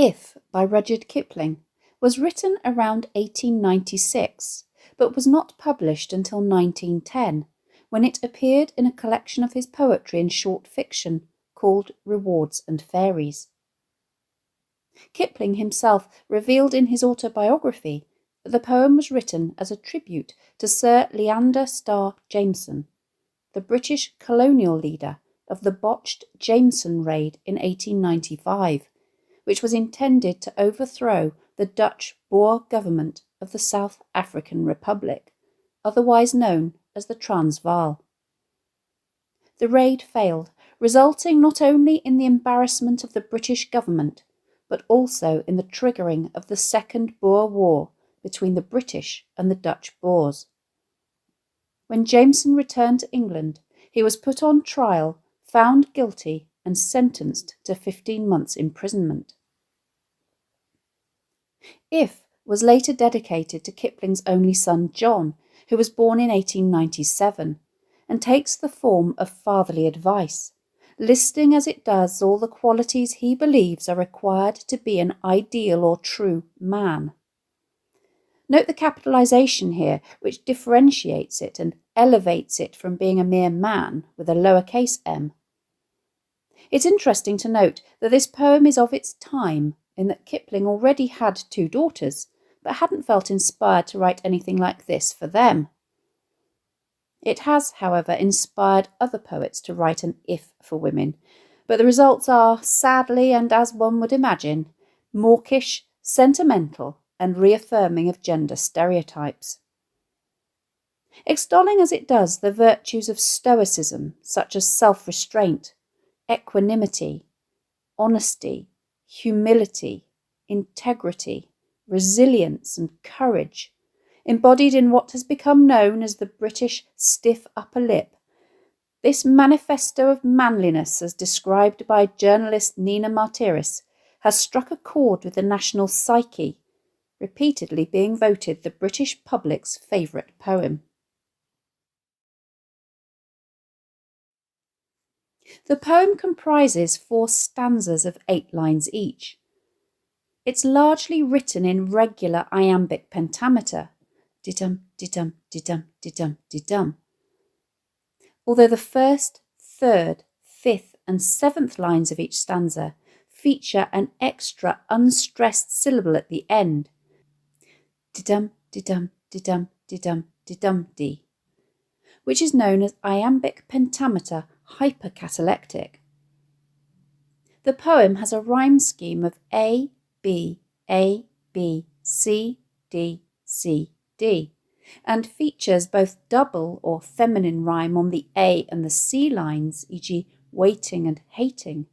If, by Rudyard Kipling, was written around 1896, but was not published until 1910, when it appeared in a collection of his poetry and short fiction called Rewards and Fairies. Kipling himself revealed in his autobiography that the poem was written as a tribute to Sir Leander Starr Jameson, the British colonial leader of the botched Jameson raid in 1895, which was intended to overthrow the Dutch Boer government of the South African Republic, otherwise known as the Transvaal. The raid failed, resulting not only in the embarrassment of the British government, but also in the triggering of the Second Boer War between the British and the Dutch Boers. When Jameson returned to England, he was put on trial, found guilty, and sentenced to 15 months' imprisonment. If was later dedicated to Kipling's only son John, who was born in 1897, and takes the form of fatherly advice, listing as it does all the qualities he believes are required to be an ideal or true man. Note the capitalisation here, which differentiates it and elevates it from being a mere man with a lowercase m. It's interesting to note that this poem is of its time, in that Kipling already had 2 daughters, but hadn't felt inspired to write anything like this for them. It has, however, inspired other poets to write an if for women, but the results are, sadly and as one would imagine, mawkish, sentimental, and reaffirming of gender stereotypes. Extolling as it does the virtues of stoicism, such as self-restraint, equanimity, honesty, humility, integrity, resilience, and courage, embodied in what has become known as the British stiff upper lip, this manifesto of manliness, as described by journalist Nina Martyris, has struck a chord with the national psyche, repeatedly being voted the British public's favourite poem. The poem comprises 4 stanzas of 8 lines each. It's largely written in regular iambic pentameter, di-dum, di-dum, di-dum, di-dum, di-dum. Although the 1st, 3rd, 5th and 7th lines of each stanza feature an extra unstressed syllable at the end, di-dum, di-dum, di-dum, di-dum, di-dum, di, which is known as iambic pentameter hypercatalectic. The poem has a rhyme scheme of A, B, A, B, C, D, C, D, and features both double or feminine rhyme on the A and the C lines, e.g. waiting and hating,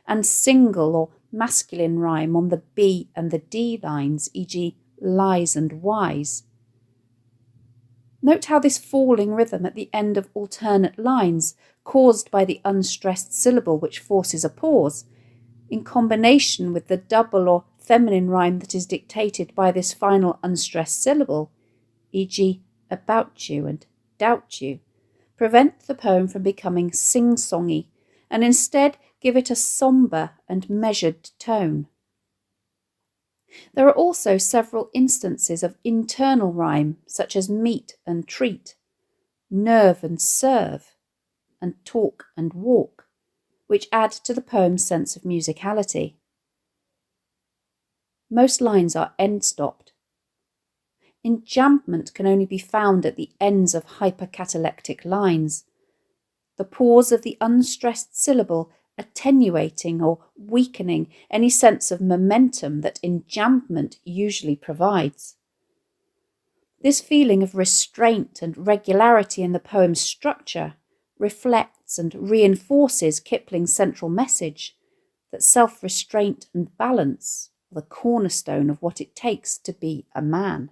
and single or masculine rhyme on the B and the D lines, e.g. lies and wise. Note how this falling rhythm at the end of alternate lines, caused by the unstressed syllable which forces a pause, in combination with the double or feminine rhyme that is dictated by this final unstressed syllable, e.g. about you and doubt you, prevent the poem from becoming sing-songy and instead give it a sombre and measured tone. There are also several instances of internal rhyme, such as meet and treat, nerve and serve, and talk and walk, which add to the poem's sense of musicality. Most lines are end-stopped. Enjambment can only be found at the ends of hypercatalectic lines, the pause of the unstressed syllable attenuating or weakening any sense of momentum that enjambment usually provides. This feeling of restraint and regularity in the poem's structure reflects and reinforces Kipling's central message that self-restraint and balance are the cornerstone of what it takes to be a man.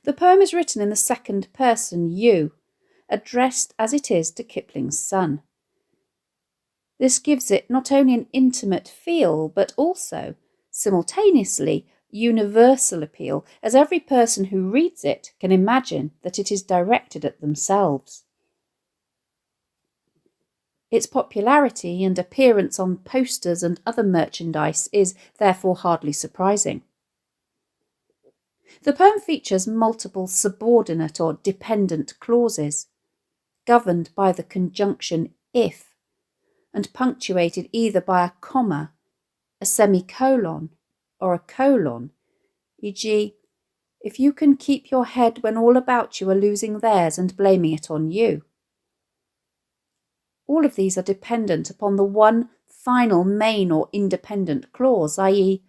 The poem is written in the 2nd person you, addressed as it is to Kipling's son. This gives it not only an intimate feel, but also, simultaneously, universal appeal, as every person who reads it can imagine that it is directed at themselves. Its popularity and appearance on posters and other merchandise is therefore hardly surprising. The poem features multiple subordinate or dependent clauses, governed by the conjunction if, and punctuated either by a comma, a semicolon, or a colon, e.g., if you can keep your head when all about you are losing theirs and blaming it on you. All of these are dependent upon the one final main or independent clause, i.e.,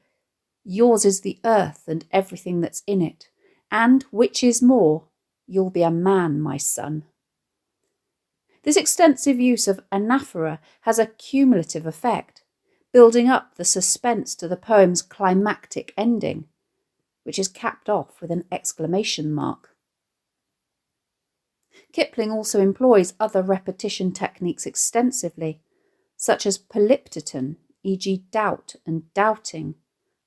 yours is the earth and everything that's in it, and, which is more, you'll be a man, my son. This extensive use of anaphora has a cumulative effect, building up the suspense to the poem's climactic ending, which is capped off with an exclamation mark. Kipling also employs other repetition techniques extensively, such as polyptoton, e.g. doubt and doubting,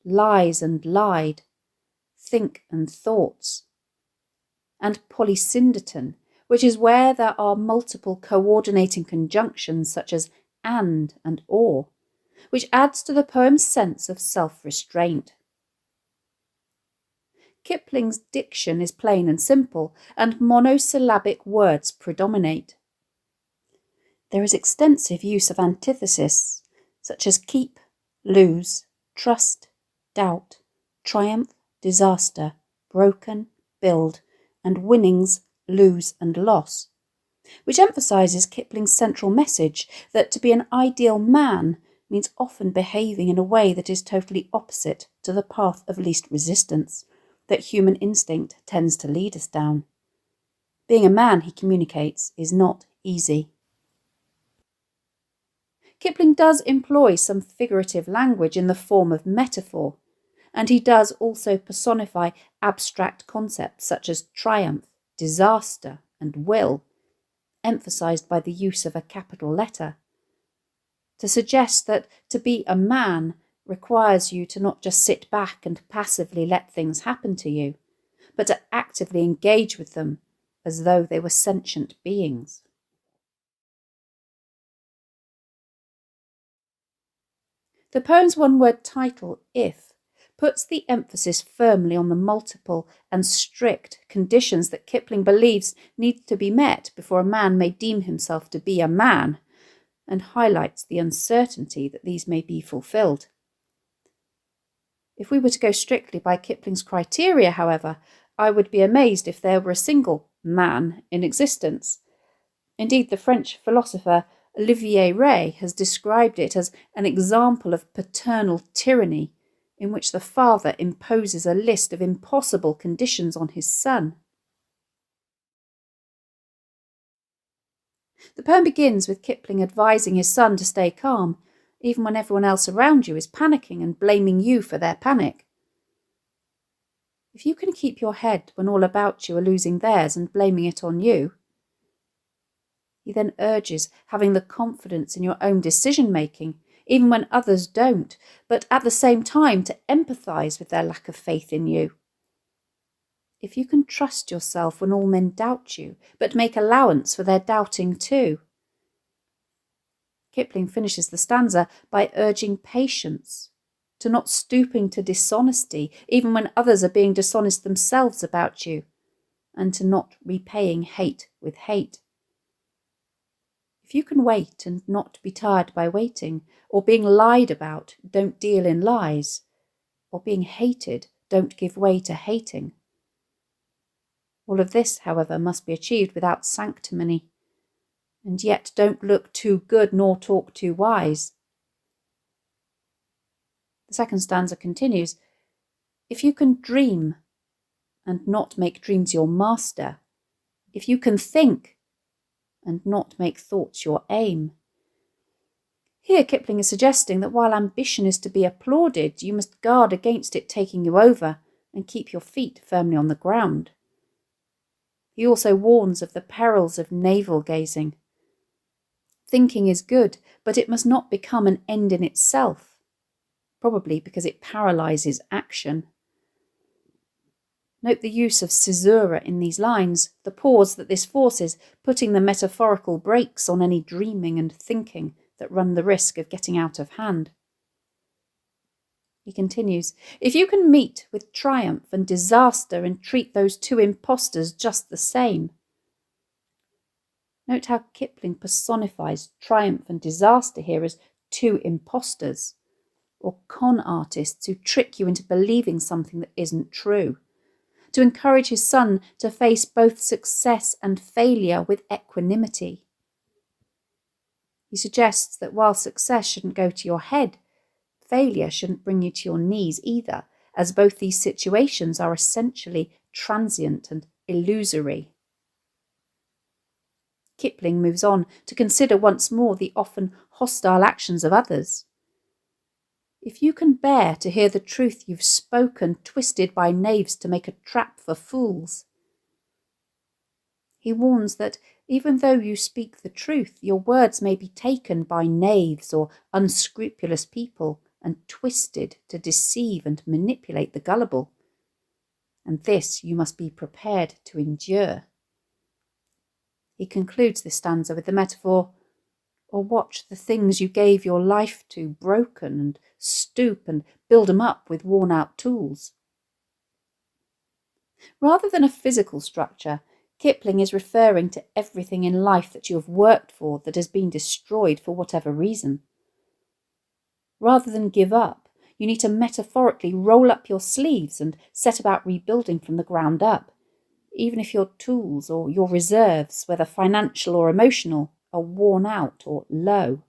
lies and lied, think and thoughts, and polysyndeton, which is where there are multiple coordinating conjunctions such as and or, which adds to the poem's sense of self-restraint. Kipling's diction is plain and simple, and monosyllabic words predominate. There is extensive use of antithesis, such as keep, lose, trust, doubt, triumph, disaster, broken, build, and winnings, lose and loss, which emphasises Kipling's central message that to be an ideal man means often behaving in a way that is totally opposite to the path of least resistance that human instinct tends to lead us down. Being a man, he communicates, is not easy. Kipling does employ some figurative language in the form of metaphor, and he does also personify abstract concepts such as triumph, disaster, and will, emphasised by the use of a capital letter, to suggest that to be a man requires you to not just sit back and passively let things happen to you, but to actively engage with them as though they were sentient beings. The poem's one-word title, If, puts the emphasis firmly on the multiple and strict conditions that Kipling believes need to be met before a man may deem himself to be a man, and highlights the uncertainty that these may be fulfilled. If we were to go strictly by Kipling's criteria, however, I would be amazed if there were a single man in existence. Indeed, the French philosopher Olivier Rey has described it as an example of paternal tyranny, in which the father imposes a list of impossible conditions on his son. The poem begins with Kipling advising his son to stay calm, even when everyone else around you is panicking and blaming you for their panic. If you can keep your head when all about you are losing theirs and blaming it on you, he then urges having the confidence in your own decision-making, even when others don't, but at the same time to empathise with their lack of faith in you. If you can trust yourself when all men doubt you, but make allowance for their doubting too. Kipling finishes the stanza by urging patience, to not stooping to dishonesty, even when others are being dishonest themselves about you, and to not repaying hate with hate. If you can wait and not be tired by waiting, or being lied about, don't deal in lies, or being hated, don't give way to hating. All of this, however, must be achieved without sanctimony, and yet don't look too good nor talk too wise. The second stanza continues, if you can dream and not make dreams your master, if you can think and not make thoughts your aim. Here Kipling is suggesting that while ambition is to be applauded, you must guard against it taking you over and keep your feet firmly on the ground. He also warns of the perils of navel-gazing. Thinking is good, but it must not become an end in itself, probably because it paralyses action. Note the use of caesura in these lines, the pause that this forces, putting the metaphorical brakes on any dreaming and thinking that run the risk of getting out of hand. He continues, if you can meet with triumph and disaster and treat those two impostors just the same. Note how Kipling personifies triumph and disaster here as two impostors, or con artists who trick you into believing something that isn't true, to encourage his son to face both success and failure with equanimity. He suggests that while success shouldn't go to your head, failure shouldn't bring you to your knees either, as both these situations are essentially transient and illusory. Kipling moves on to consider once more the often hostile actions of others. If you can bear to hear the truth you've spoken twisted by knaves to make a trap for fools. He warns that even though you speak the truth, your words may be taken by knaves or unscrupulous people and twisted to deceive and manipulate the gullible. And this you must be prepared to endure. He concludes this stanza with the metaphor, or watch the things you gave your life to broken and stoop and build 'em up with worn-out tools. Rather than a physical structure, Kipling is referring to everything in life that you have worked for that has been destroyed for whatever reason. Rather than give up, you need to metaphorically roll up your sleeves and set about rebuilding from the ground up, even if your tools or your reserves, whether financial or emotional, are worn out or low.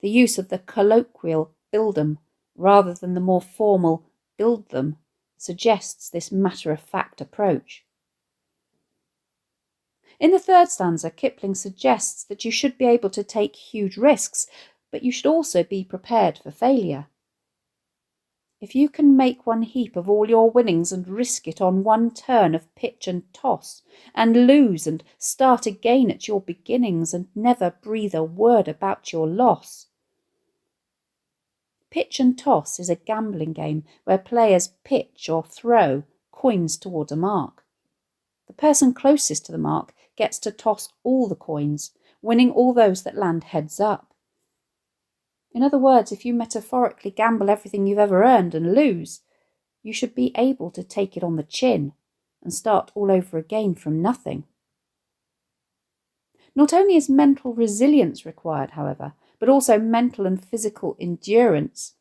The use of the colloquial build 'em rather than the more formal build them suggests this matter-of-fact approach. In the third stanza, Kipling suggests that you should be able to take huge risks, but you should also be prepared for failure. If you can make one heap of all your winnings and risk it on one turn of pitch and toss, and lose and start again at your beginnings and never breathe a word about your loss. Pitch and toss is a gambling game where players pitch or throw coins toward a mark. The person closest to the mark gets to toss all the coins, winning all those that land heads up. In other words, if you metaphorically gamble everything you've ever earned and lose, you should be able to take it on the chin and start all over again from nothing. Not only is mental resilience required, however, but also mental and physical endurance.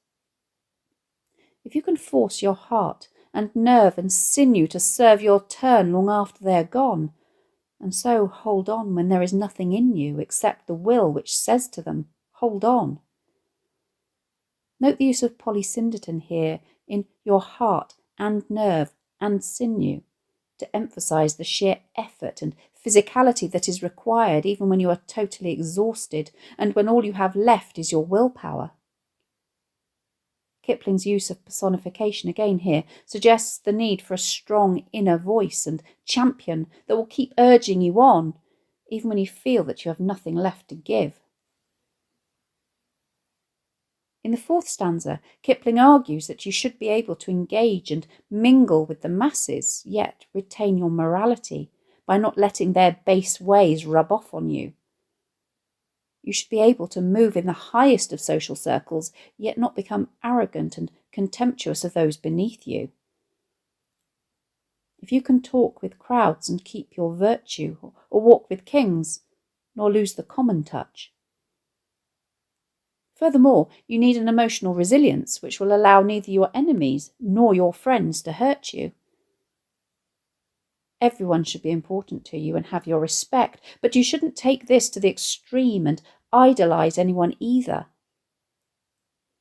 If you can force your heart and nerve and sinew to serve your turn long after they are gone, and so hold on when there is nothing in you except the will which says to them, hold on. Note the use of polysyndeton here in your heart and nerve and sinew to emphasize the sheer effort and physicality that is required even when you are totally exhausted and when all you have left is your willpower. Kipling's use of personification again here suggests the need for a strong inner voice and champion that will keep urging you on, even when you feel that you have nothing left to give. In the fourth stanza, Kipling argues that you should be able to engage and mingle with the masses, yet retain your morality by not letting their base ways rub off on you. You should be able to move in the highest of social circles, yet not become arrogant and contemptuous of those beneath you. If you can talk with crowds and keep your virtue, or walk with kings, nor lose the common touch. Furthermore, you need an emotional resilience which will allow neither your enemies nor your friends to hurt you. Everyone should be important to you and have your respect, but you shouldn't take this to the extreme and idolize anyone either.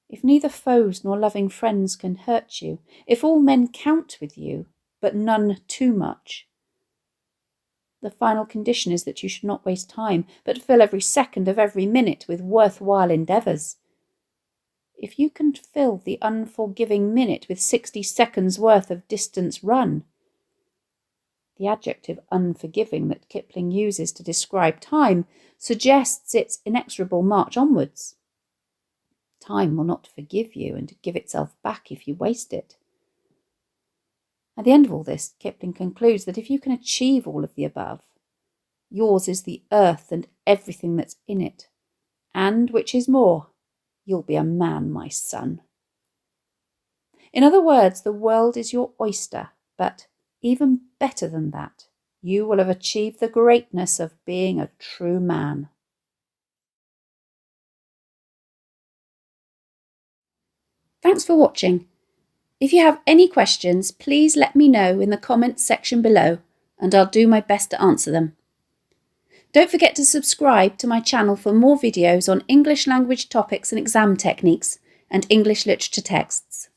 If neither foes nor loving friends can hurt you, if all men count with you, but none too much, the final condition is that you should not waste time, but fill every second of every minute with worthwhile endeavours. If you can fill the unforgiving minute with 60 seconds worth of distance run, the adjective unforgiving that Kipling uses to describe time suggests its inexorable march onwards. Time will not forgive you and give itself back if you waste it. At the end of all this, Kipling concludes that if you can achieve all of the above, yours is the earth and everything that's in it, and, which is more, you'll be a man, my son. In other words, the world is your oyster, but even better than that, you will have achieved the greatness of being a true man. Thanks for watching. If you have any questions, please let me know in the comments section below, and I'll do my best to answer them. Don't forget to subscribe to my channel for more videos on English language topics and exam techniques and English literature texts.